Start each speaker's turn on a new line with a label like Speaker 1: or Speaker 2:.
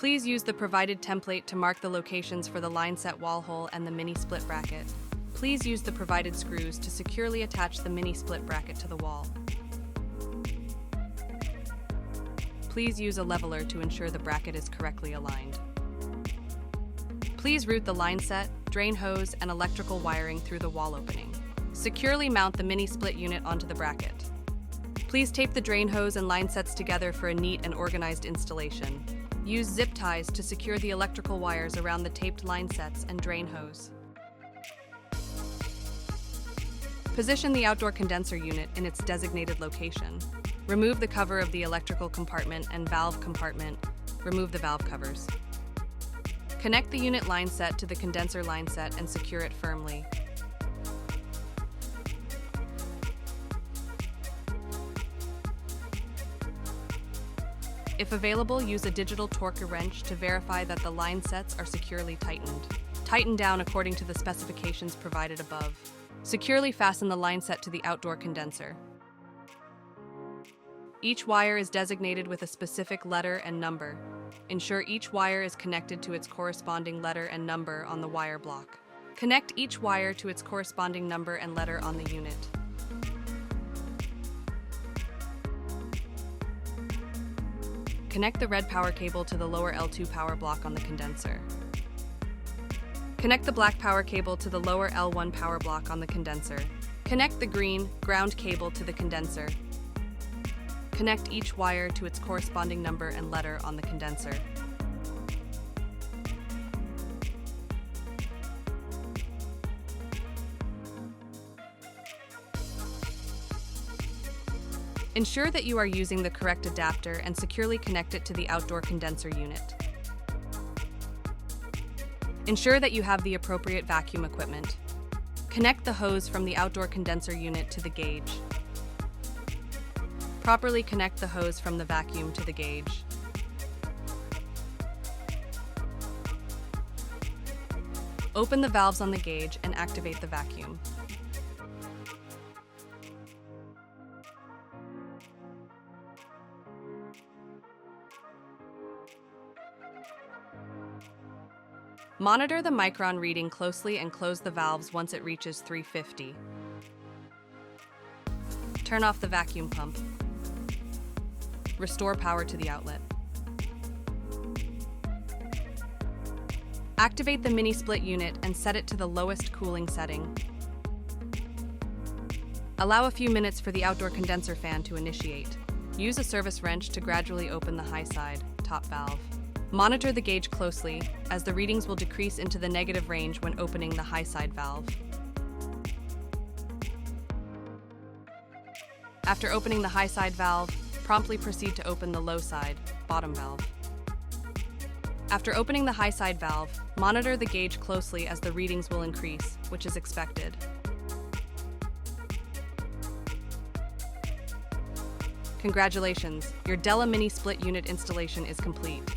Speaker 1: Please use the provided template to mark the locations for the line set wall hole and the mini split bracket. Please use the provided screws to securely attach the mini split bracket to the wall. Please use a leveler to ensure the bracket is correctly aligned. Please route the line set, drain hose, and electrical wiring through the wall opening. Securely mount the mini split unit onto the bracket. Please tape the drain hose and line sets together for a neat and organized installation. Use zip ties to secure the electrical wires around the taped line sets and drain hose. Position the outdoor condenser unit in its designated location. Remove the cover of the electrical compartment and valve compartment. Remove the valve covers. Connect the unit line set to the condenser line set and secure it firmly. If available, use a digital torque wrench to verify that the line sets are securely tightened. Tighten down according to the specifications provided above. Securely fasten the line set to the outdoor condenser. Each wire is designated with a specific letter and number. Ensure each wire is connected to its corresponding letter and number on the wire block. Connect each wire to its corresponding number and letter on the unit. Connect the red power cable to the lower L2 power block on the condenser. Connect the black power cable to the lower L1 power block on the condenser. Connect the green ground cable to the condenser. Connect each wire to its corresponding number and letter on the condenser. Ensure that you are using the correct adapter and securely connect it to the outdoor condenser unit. Ensure that you have the appropriate vacuum equipment. Connect the hose from the outdoor condenser unit to the gauge. Properly connect the hose from the vacuum to the gauge. Open the valves on the gauge and activate the vacuum. Monitor the micron reading closely and close the valves once it reaches 350. Turn off the vacuum pump. Restore power to the outlet. Activate the mini split unit and set it to the lowest cooling setting. Allow a few minutes for the outdoor condenser fan to initiate. Use a service wrench to gradually open the high side, top valve. Monitor the gauge closely, as the readings will decrease into the negative range when opening the high side valve. After opening the high side valve, promptly proceed to open the low side, bottom valve. After opening the high side valve, monitor the gauge closely as the readings will increase, which is expected. Congratulations, your Della mini split unit installation is complete.